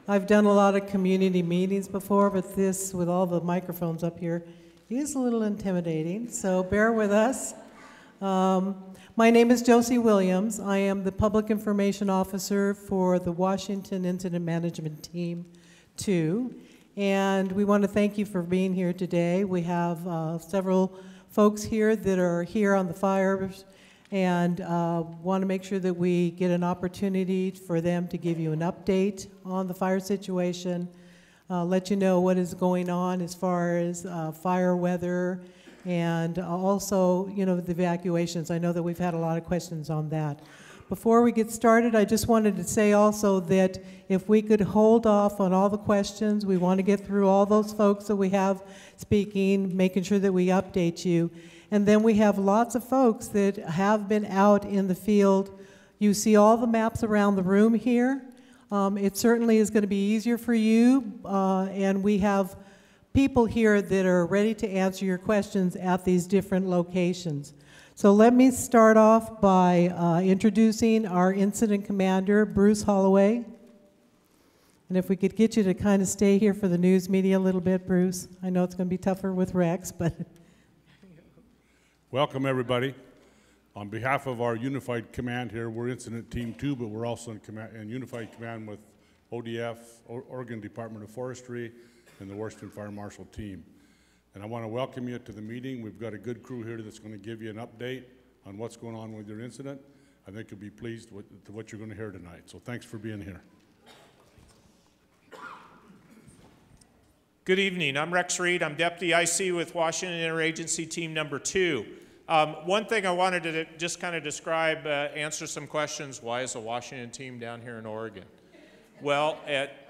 I've done a lot of community meetings before, but this, with all the microphones up here, is a little intimidating, so bear with us. My name is Josie Williams. I am the Public Information Officer for the Washington Incident Management Team 2, and we want to thank you for being here today. We have several folks here that are here on the fires and want to make sure that we get an opportunity for them to give you an update on the fire situation, let you know what is going on as far as fire weather, and also, you know, the evacuations. I know that we've had a lot of questions on that. Before we get started, I just wanted to say also that if we could hold off on all the questions, we want to get through all those folks that we have speaking, making sure that we update you. And then we have lots of folks that have been out in the field. You see all the maps around the room here. It certainly is going to be easier for you, and we have people here that are ready to answer your questions at these different locations. So let me start off by introducing our incident commander, Bruce Holloway. And if we could get you to kind of stay here for the news media a little bit, Bruce. I know it's going to be tougher with Rex, but... Welcome, everybody. On behalf of our Unified Command here, we're Incident Team 2, but we're also in Unified Command with ODF, Oregon Department of Forestry, and the Washington Fire Marshal Team. And I want to welcome you to the meeting. We've got a good crew here that's going to give you an update on what's going on with your incident. I think you'll be pleased with what you're going to hear tonight. So thanks for being here. Good evening. I'm Rex Reed. I'm Deputy IC with Washington Interagency Team Number 2. One thing I wanted to just kind of describe, answer some questions. Why is the Washington team down here in Oregon? Well,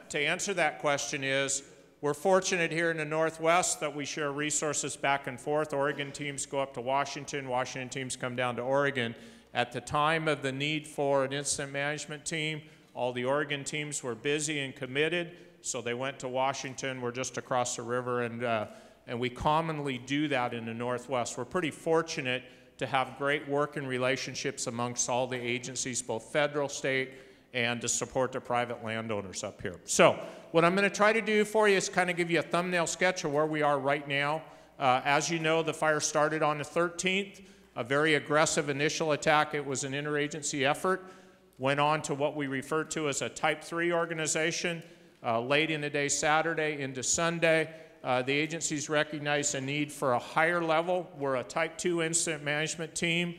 to answer that question is, we're fortunate here in the Northwest that we share resources back and forth. Oregon teams go up to Washington. Washington teams come down to Oregon. At the time of the need for an incident management team, all the Oregon teams were busy and committed, so they went to Washington. We're just across the river, and we commonly do that in the Northwest. We're pretty fortunate to have great working relationships amongst all the agencies, both federal, state, and to support the private landowners up here. So what I'm going to try to do for you is kind of give you a thumbnail sketch of where we are right now. As you know, the fire started on the 13th, a very aggressive initial attack. It was an interagency effort, went on to what we refer to as a Type 3 organization. Late in the day, Saturday into Sunday, the agencies recognized a need for a higher level. We're a Type 2 incident management team.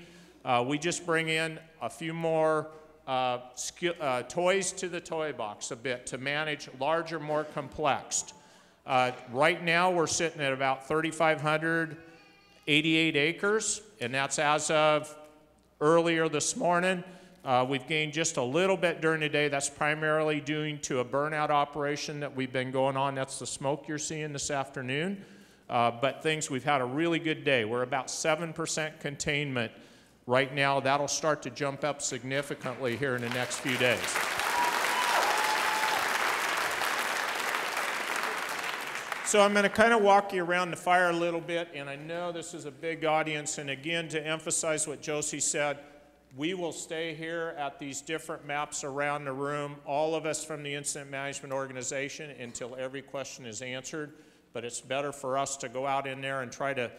We just bring in a few more toys to the toy box a bit to manage larger, more complex. Right now, we're sitting at about 3,588 acres, and that's as of earlier this morning. We've gained just a little bit during the day. That's primarily due to a burnout operation that we've been going on. That's the smoke you're seeing this afternoon. But we've had a really good day. We're about 7% containment right now. That'll start to jump up significantly here in the next few days. So I'm going to kind of walk you around the fire a little bit, and I know this is a big audience, and again, to emphasize what Josie said, we will stay here at these different maps around the room, all of us from the Incident Management Organization, until every question is answered. But it's better for us to go out in there and try to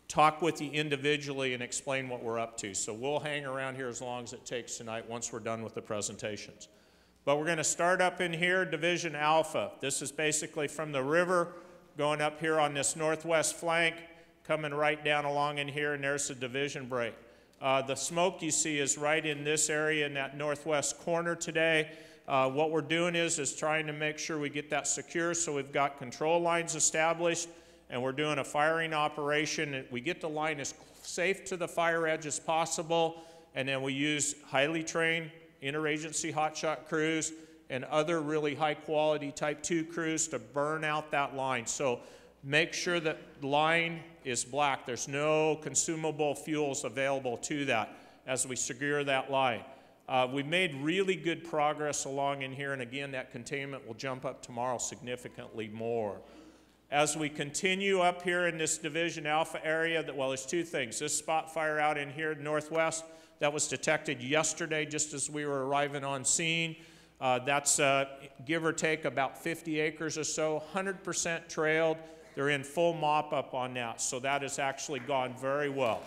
talk with you individually and explain what we're up to. So we'll hang around here as long as it takes tonight once we're done with the presentations. But we're going to start up in here, Division Alpha. This is basically from the river going up here on this northwest flank, coming right down along in here, and there's the division break. The smoke you see is right in this area in that northwest corner today. What we're doing is trying to make sure we get that secure, so we've got control lines established, and we're doing a firing operation. We get the line as safe to the fire edge as possible, and then we use highly trained interagency hotshot crews and other really high quality Type 2 crews to burn out that line. So make sure that the line is black. There's no consumable fuels available to that as we secure that line. We've made really good progress along in here, and again, that containment will jump up tomorrow significantly more. As we continue up here in this Division Alpha area, well, there's two things. This spot fire out in here northwest, that was detected yesterday just as we were arriving on scene. That's give or take about 50 acres or so, 100% trailed. They're in full mop-up on that, so that has actually gone very well.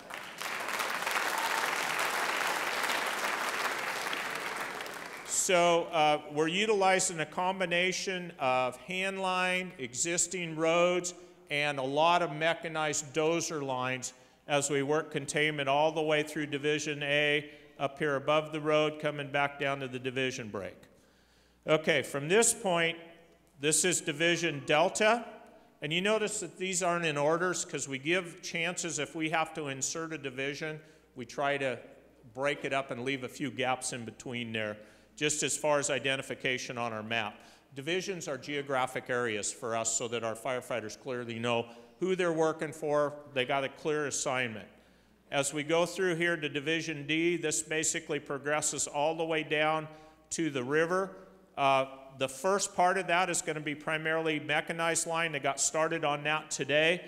So we're utilizing a combination of hand line, existing roads, and a lot of mechanized dozer lines as we work containment all the way through Division A, up here above the road, coming back down to the division break. Okay, from this point, this is Division Delta. And you notice that these aren't in orders because we give chances if we have to insert a division, we try to break it up and leave a few gaps in between there, just as far as identification on our map. Divisions are geographic areas for us so that our firefighters clearly know who they're working for. They got a clear assignment. As we go through here to Division D, this basically progresses all the way down to the river. The first part of that is going to be primarily mechanized line. They got started on that today,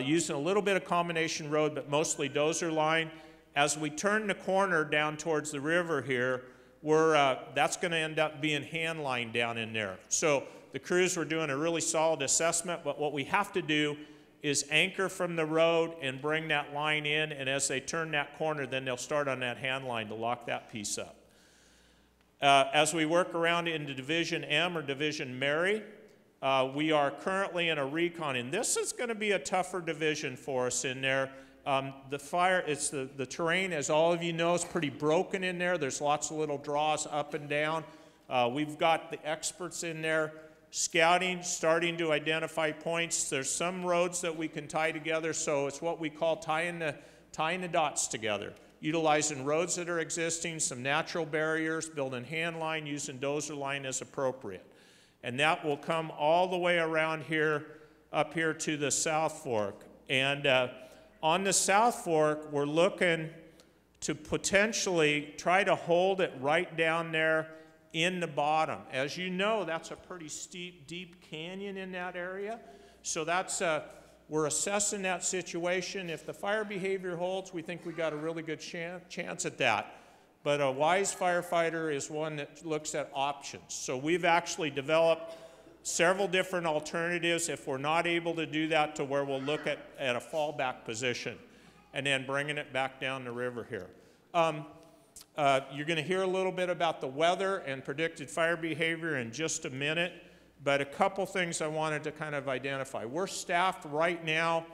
using a little bit of combination road, but mostly dozer line. As we turn the corner down towards the river here, that's going to end up being hand line down in there. So the crews were doing a really solid assessment, but what we have to do is anchor from the road and bring that line in, and as they turn that corner, then they'll start on that hand line to lock that piece up. As we work around into Division M or Division Mary, we are currently in a recon, and this is going to be a tougher division for us in there. The terrain, as all of you know, is pretty broken in there. There's lots of little draws up and down. We've got the experts in there scouting, starting to identify points. There's some roads that we can tie together, so it's what we call tying the dots together. Utilizing roads that are existing, some natural barriers, building hand line, using dozer line as appropriate. And that will come all the way around here, up here to the South Fork. And on the South Fork, we're looking to potentially try to hold it right down there in the bottom. As you know, that's a pretty steep, deep canyon in that area. So that's we're assessing that situation. If the fire behavior holds, we think we got a really good chance at that. But a wise firefighter is one that looks at options. So we've actually developed several different alternatives if we're not able to do that, to where we'll look at a fallback position and then bringing it back down the river here. You're going to hear a little bit about the weather and predicted fire behavior in just a minute. But a couple things I wanted to kind of identify. We're staffed right now,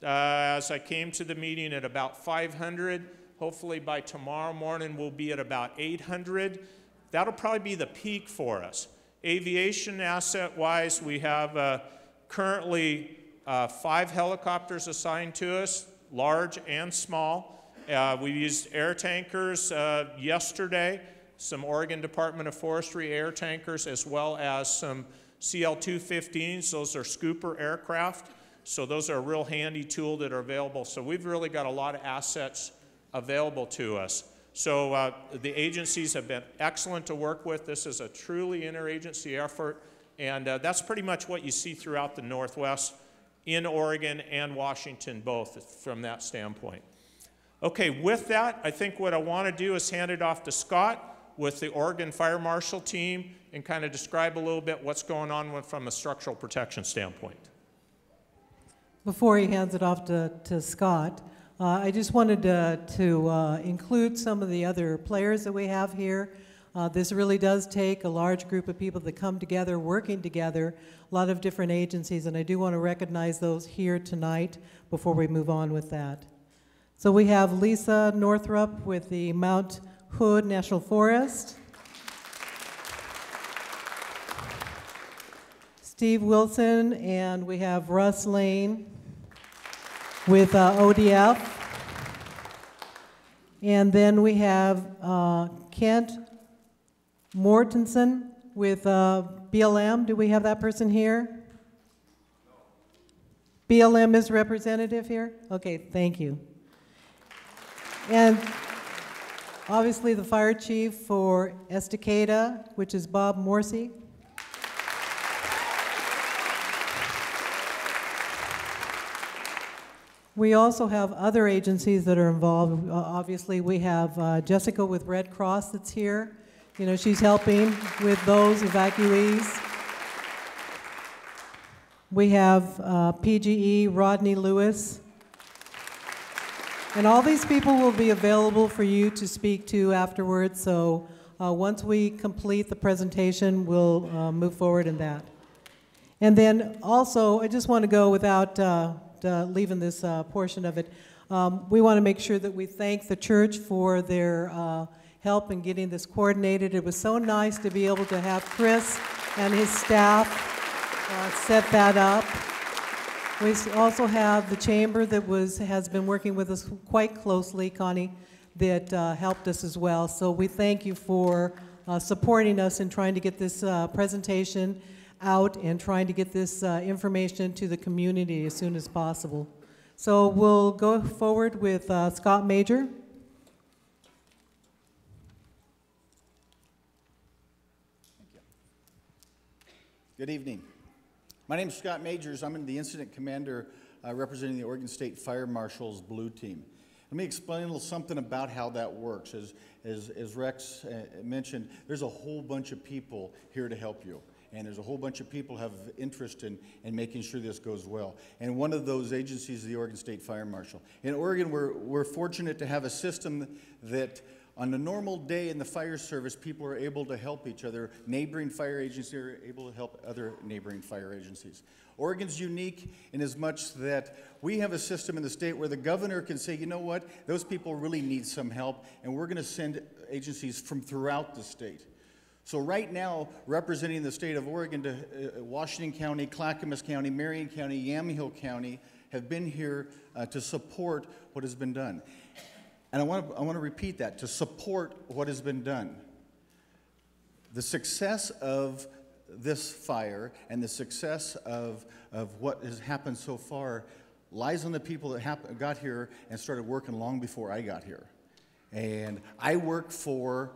as I came to the meeting, at about 500. Hopefully by tomorrow morning we'll be at about 800. That'll probably be the peak for us. Aviation asset-wise, we have currently 5 helicopters assigned to us, large and small. We used air tankers yesterday, some Oregon Department of Forestry air tankers, as well as some CL-215s. Those are scooper aircraft. So those are a real handy tool that are available. So we've really got a lot of assets available to us. So the agencies have been excellent to work with. This is a truly interagency effort. And that's pretty much what you see throughout the Northwest, in Oregon and Washington both, from that standpoint. Okay, with that, I think what I want to do is hand it off to Scott with the Oregon Fire Marshal team and kind of describe a little bit what's going on from a structural protection standpoint. Before he hands it off to Scott, I just wanted to include some of the other players that we have here. This really does take a large group of people that come together, working together, a lot of different agencies, and I do want to recognize those here tonight before we move on with that. So we have Lisa Northrup with the Mount Hood National Forest. Steve Wilson, and we have Russ Lane with ODF. And then we have Kent Mortensen with BLM. Do we have that person here? BLM is representative here? Okay, thank you. And obviously the fire chief for Estacada, which is Bob Morsey. We also have other agencies that are involved. Obviously, we have Jessica with Red Cross that's here. You know, she's helping with those evacuees. We have PGE, Rodney Lewis. And all these people will be available for you to speak to afterwards, so once we complete the presentation, we'll move forward in that. And then also, I just want to go without leaving this portion of it. We want to make sure that we thank the church for their help in getting this coordinated. It was so nice to be able to have Chris and his staff set that up. We also have the chamber that has been working with us quite closely, Connie, that helped us as well. So we thank you for supporting us in trying to get this presentation out and trying to get this information to the community as soon as possible. So we'll go forward with Scott Major. Good evening. My name is Scott Majors. I'm the incident commander representing the Oregon State Fire Marshal's Blue Team. Let me explain a little something about how that works. As Rex mentioned, there's a whole bunch of people here to help you. And there's a whole bunch of people who have interest in making sure this goes well. And one of those agencies is the Oregon State Fire Marshal. In Oregon, we're fortunate to have a system that on a normal day in the fire service, people are able to help each other. Neighboring fire agencies are able to help other neighboring fire agencies. Oregon's unique in as much that we have a system in the state where the governor can say, you know what, those people really need some help, and we're going to send agencies from throughout the state. So right now, representing the state of Oregon to Washington County, Clackamas County, Marion County, Yamhill County have been here to support what has been done. And I want to repeat that, to support what has been done. The success of this fire and the success of what has happened so far lies on the people that got here and started working long before I got here. And I work for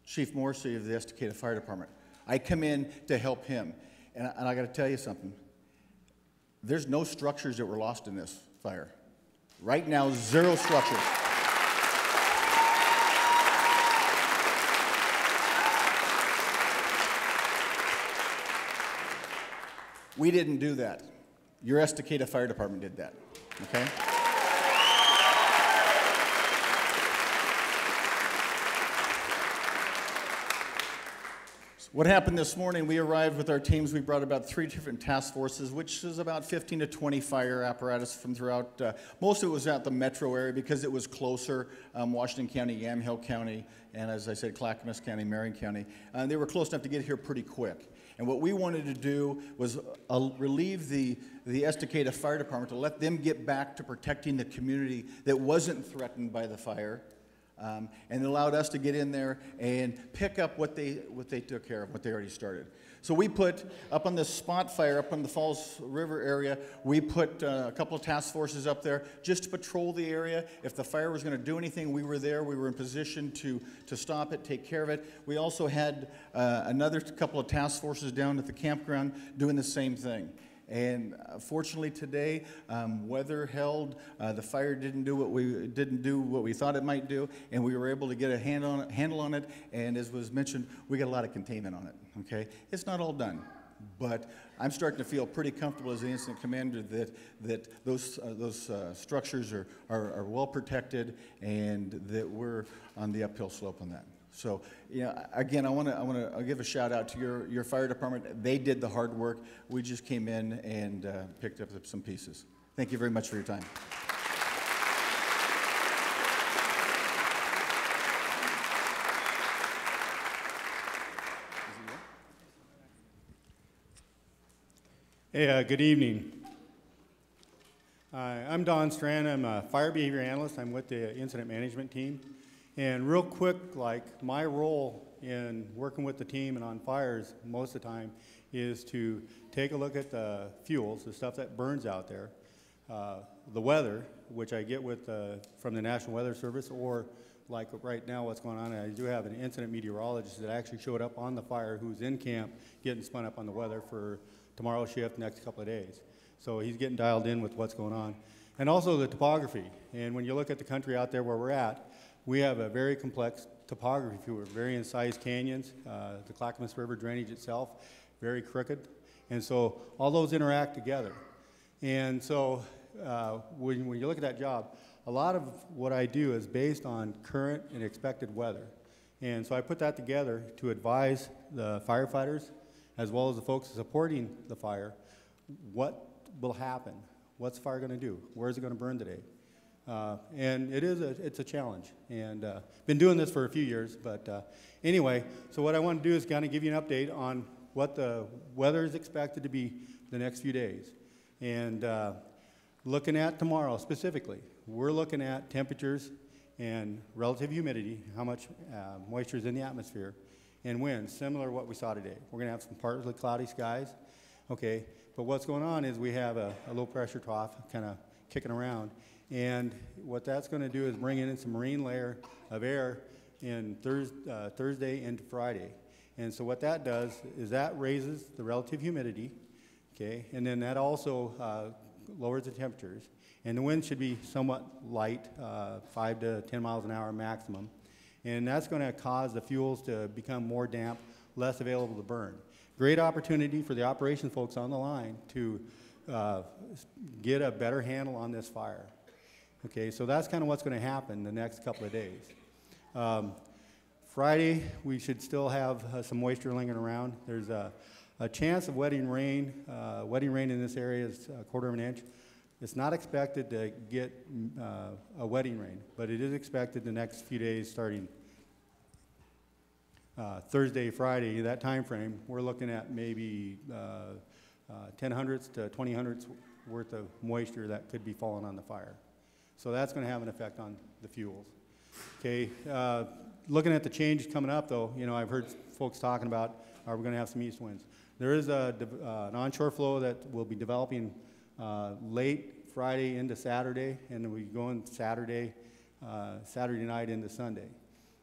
Chief Morrissey of the Estacada Fire Department. I come in to help him. And I got to tell you something. There's no structures that were lost in this fire. Right now, 0 structures. We didn't do that. Your Estacada Fire Department did that, okay? What happened this morning, we arrived with our teams. We brought about 3 different task forces, which is about 15 to 20 fire apparatus from throughout. Most of it was at the metro area because it was closer. Washington County, Yamhill County, and as I said, Clackamas County, Marion County. They were close enough to get here pretty quick. And what we wanted to do was relieve the Estacada Fire Department to let them get back to protecting the community that wasn't threatened by the fire. And it allowed us to get in there and pick up what they took care of, what they already started. So we put up on this spot fire up on the Falls River area, we put a couple of task forces up there just to patrol the area. If the fire was going to do anything, we were there. We were in position to stop it, take care of it. We also had another couple of task forces down at the campground doing the same thing. And fortunately today, weather held. The fire didn't do what we thought it might do, and we were able to get a handle on it. And as was mentioned, we got a lot of containment on it. Okay, it's not all done, but I'm starting to feel pretty comfortable as the incident commander that those structures are well protected, and that we're on the uphill slope on that. So, again, I want to give a shout out to your fire department. They did the hard work. We just came in and picked up some pieces. Thank you very much for your time. Hey, good evening. I'm Don Strand. I'm a fire behavior analyst. I'm with the incident management team. And real quick, my role in working with the team and on fires most of the time is to take a look at the fuels, the stuff that burns out there, the weather, which I get from the National Weather Service, or like right now what's going on, I do have an incident meteorologist that actually showed up on the fire who's in camp getting spun up on the weather for tomorrow's shift, next couple of days. So he's getting dialed in with what's going on. And also the topography. And when you look at the country out there where we're at, we have a very complex topography. We're very incised canyons. The Clackamas River drainage itself, very crooked. And so all those interact together. And so when you look at that job, a lot of what I do is based on current and expected weather. And so I put that together to advise the firefighters, as well as the folks supporting the fire, what will happen. What's the fire going to do? Where is it going to burn today? And it's a challenge. And been doing this for a few years, but anyway, so what I want to do is kind of give you an update on what the weather is expected to be the next few days. And looking at tomorrow specifically, we're looking at temperatures and relative humidity, how much moisture is in the atmosphere, and winds, similar to what we saw today. We're going to have some partly cloudy skies, okay? But what's going on is we have a low pressure trough kind of kicking around, and what that's going to do is bring in some marine layer of air in Thursday into Friday. And so what that does is that raises the relative humidity, okay? And then that also lowers the temperatures. And the wind should be somewhat light, 5 to 10 miles an hour maximum. And that's going to cause the fuels to become more damp, less available to burn. Great opportunity for the operations folks on the line to get a better handle on this fire. Okay, so that's kind of what's going to happen the next couple of days. Friday, we should still have some moisture lingering around. There's a chance of wetting rain. Wetting rain in this area is a quarter of an inch. It's not expected to get a wetting rain, but it is expected the next few days starting Thursday, Friday, that time frame. We're looking at maybe 10 hundredths to 20 hundredths worth of moisture that could be falling on the fire. So that's going to have an effect on the fuels. Okay, looking at the change coming up though, you know, I've heard folks talking about, are we going to have some east winds? There is an onshore flow that will be developing late Friday into Saturday, and then we go in Saturday night into Sunday.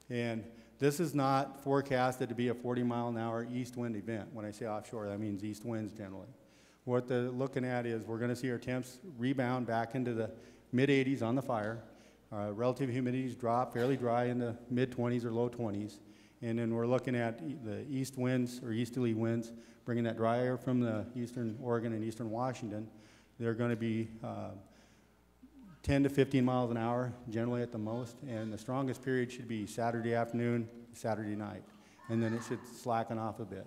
And this is not forecasted to be a 40-mile-an-hour east wind event. When I say offshore, that means east winds generally. What they're looking at is we're going to see our temps rebound back into the mid-80s on the fire. Relative humidities drop, fairly dry in the mid-20s or low 20s. And then we're looking at the east winds or easterly winds, bringing that dry air from the eastern Oregon and eastern Washington. They're going to be 10 to 15 miles an hour, generally at the most, and the strongest period should be Saturday afternoon, Saturday night, and then it should slacken off a bit.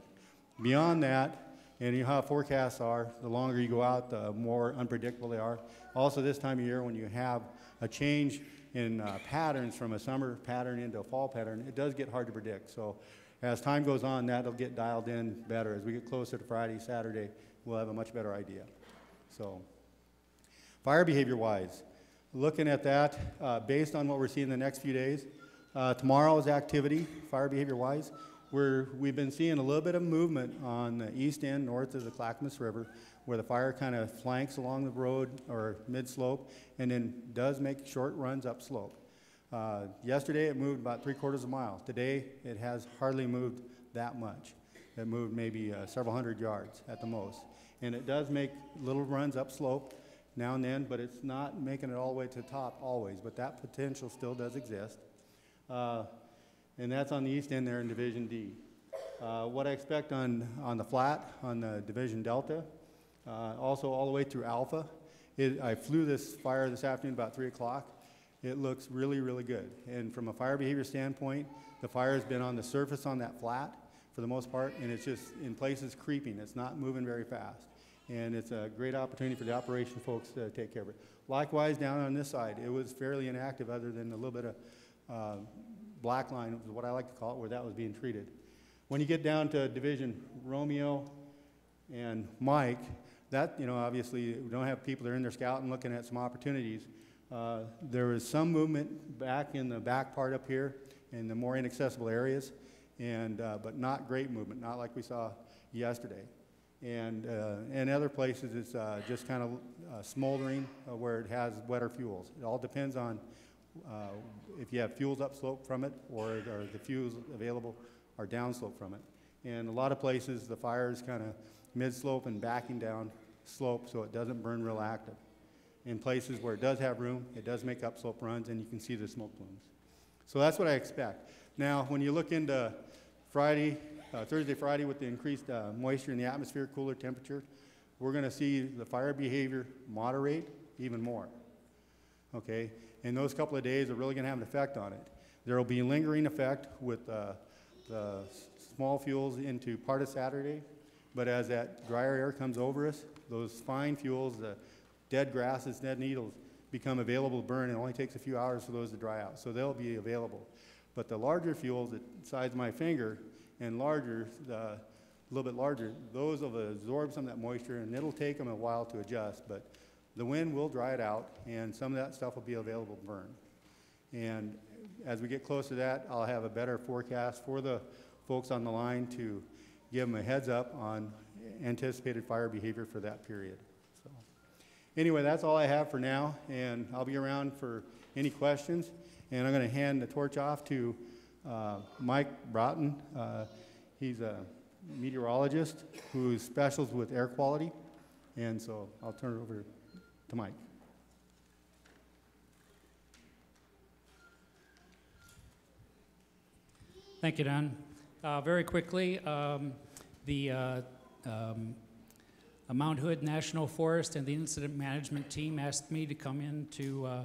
Beyond that, and you know how forecasts are, the longer you go out, the more unpredictable they are. Also this time of year, when you have a change in patterns from a summer pattern into a fall pattern, it does get hard to predict. So as time goes on, that'll get dialed in better. As we get closer to Friday, Saturday, we'll have a much better idea. So, fire behavior-wise, looking at that, based on what we're seeing the next few days, tomorrow's activity, fire behavior-wise, we've been seeing a little bit of movement on the east end, north of the Clackamas River, where the fire kind of flanks along the road or mid-slope, and then does make short runs upslope. Yesterday, it moved about 3/4 of a mile. Today, it has hardly moved that much. It moved maybe several hundred yards at the most. And it does make little runs upslope now and then, but it's not making it all the way to the top always, but that potential still does exist. And that's on the east end there in Division D. What I expect on the flat, on the Division Delta, also all the way through Alpha. I flew this fire this afternoon about 3 o'clock. It looks really, really good. And from a fire behavior standpoint, the fire has been on the surface on that flat for the most part, and it's just in places creeping. It's not moving very fast. And it's a great opportunity for the operation folks to take care of it. Likewise, down on this side, it was fairly inactive other than a little bit of black line, is what I like to call it, where that was being treated. When you get down to Division Romeo and Mike, that, you know, obviously we don't have people that are in there scouting, looking at some opportunities. There was some movement back in the back part up here in the more inaccessible areas, and but not great movement, not like we saw yesterday. And other places it's just kind of smoldering where it has wetter fuels. It all depends on if you have fuels upslope from it or the fuels available are downslope from it. And a lot of places the fire is kind of mid-slope and backing down slope so it doesn't burn real active. In places where it does have room, it does make upslope runs and you can see the smoke plumes. So that's what I expect. Now, when you look into Friday, Thursday, Friday, with the increased moisture in the atmosphere, cooler temperature, we're going to see the fire behavior moderate even more. Okay, and those couple of days are really going to have an effect on it. There will be a lingering effect with the small fuels into part of Saturday, but as that drier air comes over us, those fine fuels, the dead grasses, dead needles, become available to burn. It only takes a few hours for those to dry out, so they'll be available. But the larger fuels, the size of my finger and larger, a little bit larger, those will absorb some of that moisture, and it'll take them a while to adjust, but the wind will dry it out, and some of that stuff will be available to burn. And as we get close to that, I'll have a better forecast for the folks on the line to give them a heads up on anticipated fire behavior for that period. So, anyway, that's all I have for now, and I'll be around for any questions. And I'm going to hand the torch off to Mike Broughton. He's a meteorologist who specials with air quality, and so I'll turn it over to Mike. Thank you, Don. Very quickly, the Mount Hood National Forest and the incident management team asked me to come in to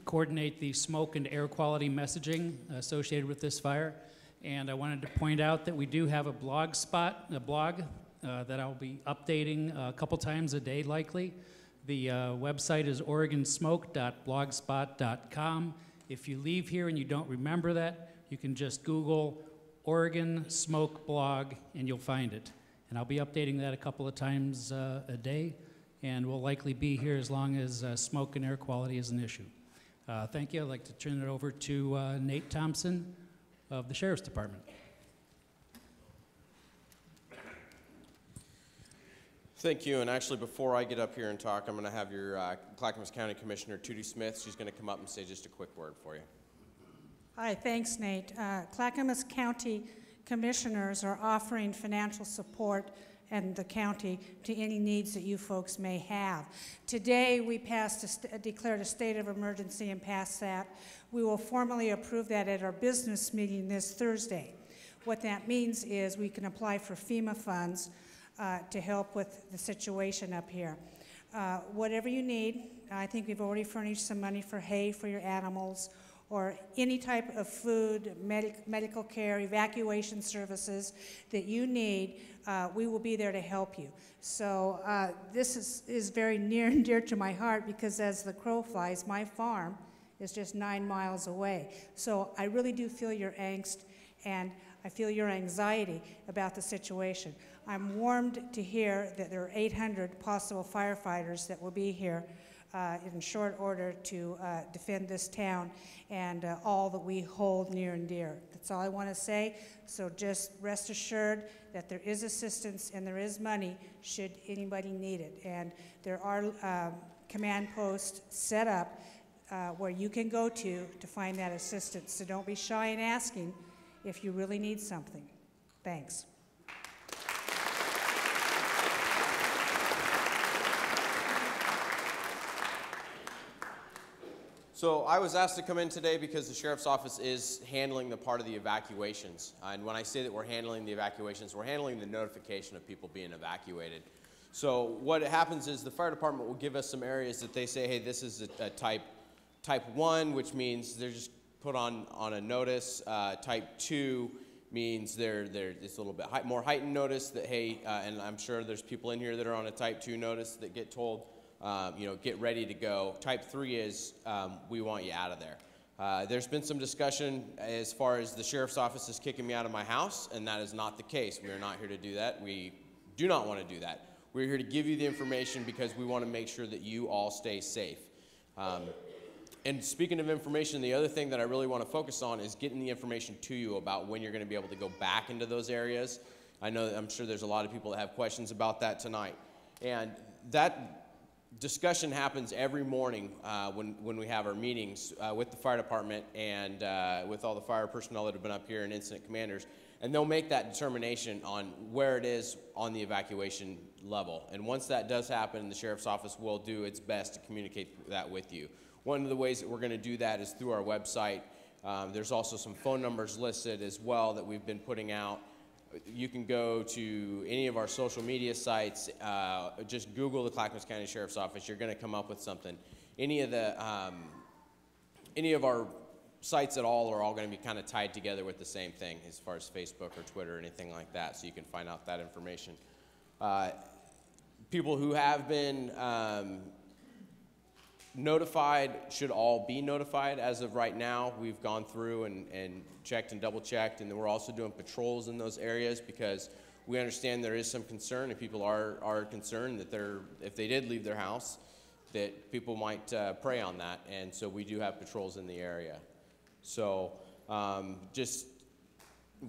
coordinate the smoke and air quality messaging associated with this fire. And I wanted to point out that we do have a blog that I'll be updating a couple times a day likely. The website is oregonsmoke.blogspot.com. If you leave here and you don't remember that, you can just Google Oregon Smoke Blog and you'll find it. And I'll be updating that a couple of times a day, and we'll likely be here as long as smoke and air quality is an issue. Thank you. I'd like to turn it over to Nate Thompson of the Sheriff's Department. Thank you, and actually before I get up here and talk, I'm going to have your Clackamas County Commissioner Tootie Smith. She's going to come up and say just a quick word for you. Hi, thanks, Nate. Clackamas County Commissioners are offering financial support and the county to any needs that you folks may have. Today, we declared a state of emergency and passed that. We will formally approve that at our business meeting this Thursday. What that means is we can apply for FEMA funds to help with the situation up here. Whatever you need, I think we've already furnished some money for hay for your animals, or any type of food, medical care, evacuation services that you need, we will be there to help you. So this is very near and dear to my heart, because as the crow flies, my farm is just 9 miles away. So I really do feel your angst, and I feel your anxiety about the situation. I'm warmed to hear that there are 800 possible firefighters that will be here in short order to defend this town and all that we hold near and dear. That's all I want to say. So just rest assured that there is assistance and there is money should anybody need it. And there are command posts set up where you can go to find that assistance. So don't be shy in asking if you really need something. Thanks. So I was asked to come in today because the Sheriff's Office is handling the part of the evacuations. And when I say that we're handling the evacuations, we're handling the notification of people being evacuated. So what happens is the fire department will give us some areas that they say, hey, this is a type 1, which means they're just put on a notice. Type 2 means it's a little bit more heightened notice that, hey, and I'm sure there's people in here that are on a type 2 notice that get told, get ready to go. Type 3 is we want you out of there. There's been some discussion as far as the Sheriff's Office is kicking me out of my house, and that is not the case. We are not here to do that. We do not want to do that. We're here to give you the information because we want to make sure that you all stay safe. And speaking of information, the other thing that I really want to focus on is getting the information to you about when you're going to be able to go back into those areas. I'm sure there's a lot of people that have questions about that tonight. And that discussion happens every morning when we have our meetings with the fire department and with all the fire personnel that have been up here and incident commanders. And they'll make that determination on where it is on the evacuation level. And once that does happen, the Sheriff's Office will do its best to communicate that with you. One of the ways that we're going to do that is through our website. There's also some phone numbers listed as well that we've been putting out. You can go to any of our social media sites, just Google the Clackamas County Sheriff's Office, you're going to come up with something. Any of our sites at all are all going to be kind of tied together with the same thing as far as Facebook or Twitter or anything like that, so you can find out that information. People who have been notified should all be notified as of right now. We've gone through and checked and double checked, and then we're also doing patrols in those areas because we understand there is some concern, and people are concerned that if they did leave their house, that people might prey on that, and so we do have patrols in the area. So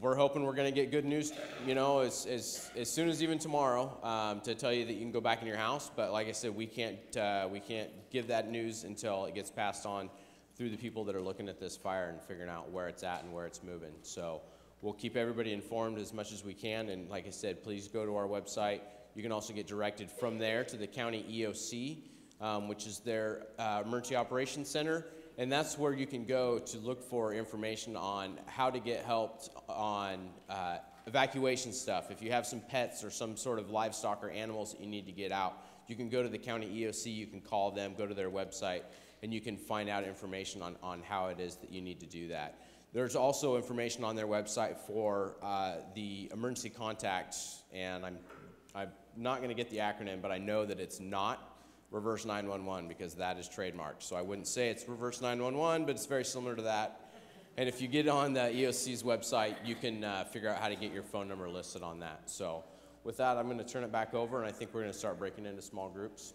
we're hoping we're going to get good news, as soon as even tomorrow, to tell you that you can go back in your house. But like I said, we can't give that news until it gets passed on through the people that are looking at this fire and figuring out where it's at and where it's moving. So we'll keep everybody informed as much as we can. And like I said, please go to our website. You can also get directed from there to the county EOC, which is their Emergency Operations Center. And that's where you can go to look for information on how to get help on evacuation stuff. If you have some pets or some sort of livestock or animals that you need to get out, you can go to the county EOC, you can call them, go to their website, and you can find out information on how it is that you need to do that. There's also information on their website for the emergency contacts, and I'm not going to get the acronym, but I know that it's not Reverse 911 because that is trademarked. So I wouldn't say it's Reverse 911, but it's very similar to that. And if you get on the EOC's website, you can figure out how to get your phone number listed on that. So with that, I'm going to turn it back over, and I think we're going to start breaking into small groups.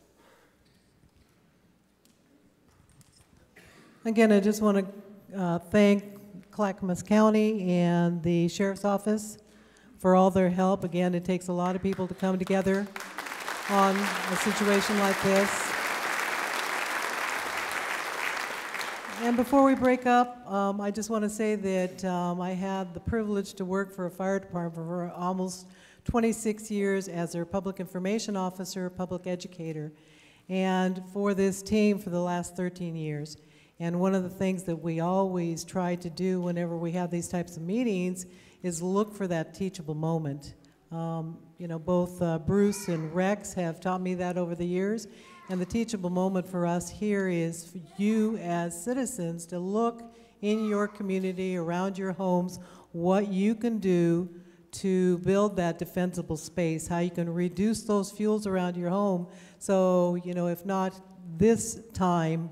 Again, I just want to thank Clackamas County and the Sheriff's Office for all their help. Again, it takes a lot of people to come together on a situation like this. And before we break up, I just want to say that I had the privilege to work for a fire department for almost 26 years as their public information officer, public educator, and for this team for the last 13 years. And one of the things that we always try to do whenever we have these types of meetings is look for that teachable moment. Both Bruce and Rex have taught me that over the years, and the teachable moment for us here is for you as citizens to look in your community, around your homes, what you can do to build that defensible space, how you can reduce those fuels around your home. So, if not this time,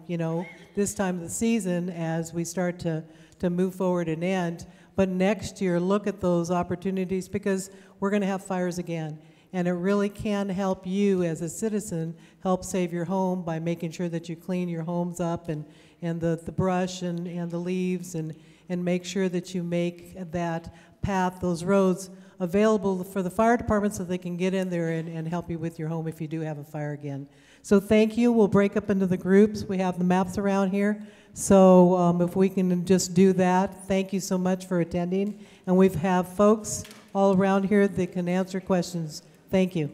this time of the season as we start to move forward and end, but next year look at those opportunities because we're going to have fires again. And it really can help you as a citizen help save your home by making sure that you clean your homes up and the brush and the leaves and make sure that you make that path, those roads, available for the fire department so they can get in there and help you with your home if you do have a fire again. So thank you. We'll break up into the groups. We have the maps around here. So if we can just do that, thank you so much for attending. And we have folks all around here that can answer questions. Thank you.